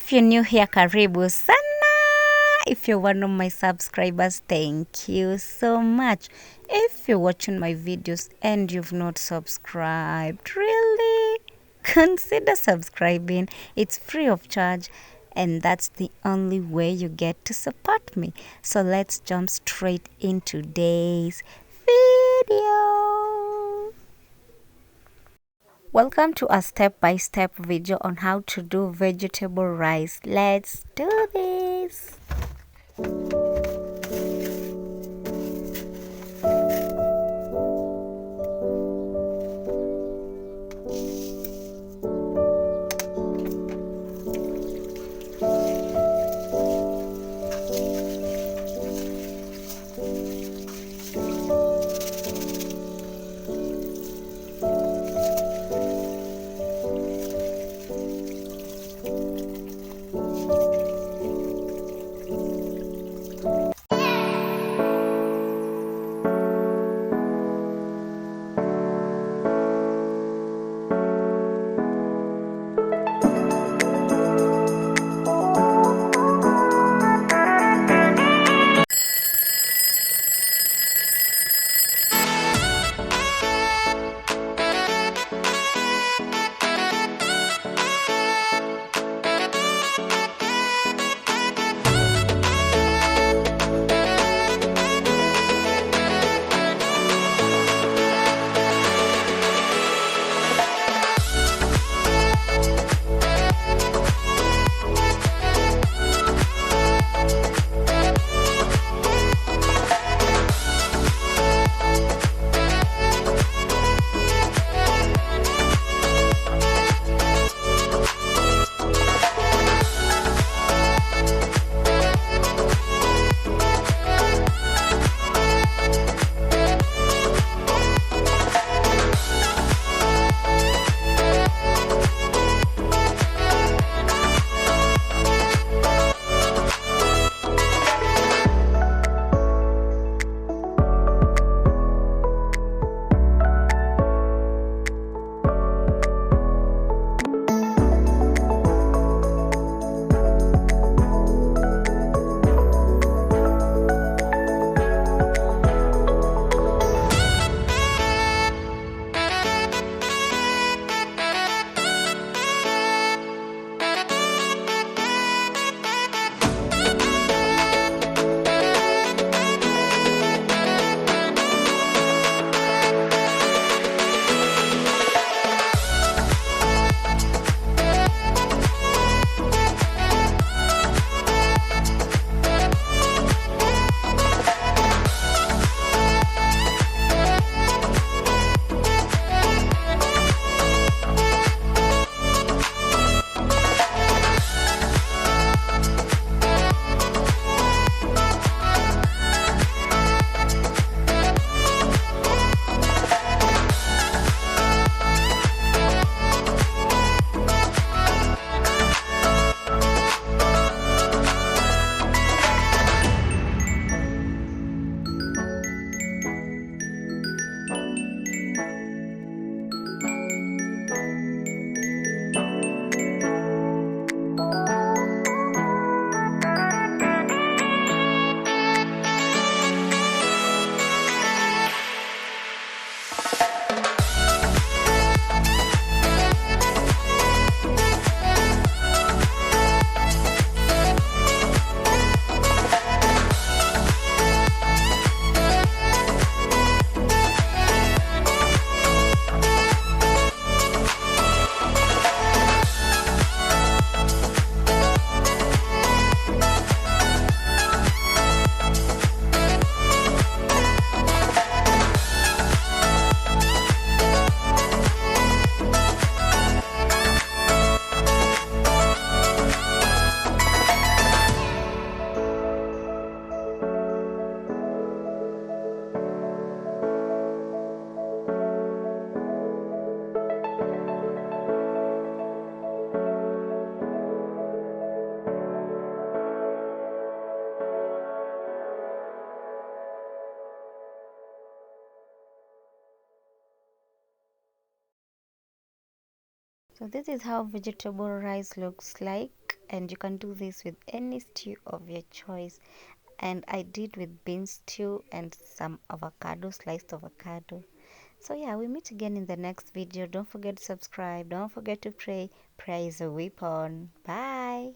If you're new here, karibu sana. If you're one of my subscribers, thank you so much. If you're watching my videos and you've not subscribed, really, consider subscribing. It's free of charge, and that's the only way you get to support me. So let's jump straight into today's video. Welcome to a step-by-step video on how to do vegetable rice. Let's do this. this is how vegetable rice looks like, and you can do this with any stew of your choice. And I did with bean stew and some avocado, sliced avocado. So yeah, we meet again in the next video. Don't forget to subscribe, don't forget to pray. Prayer is a weapon. Bye.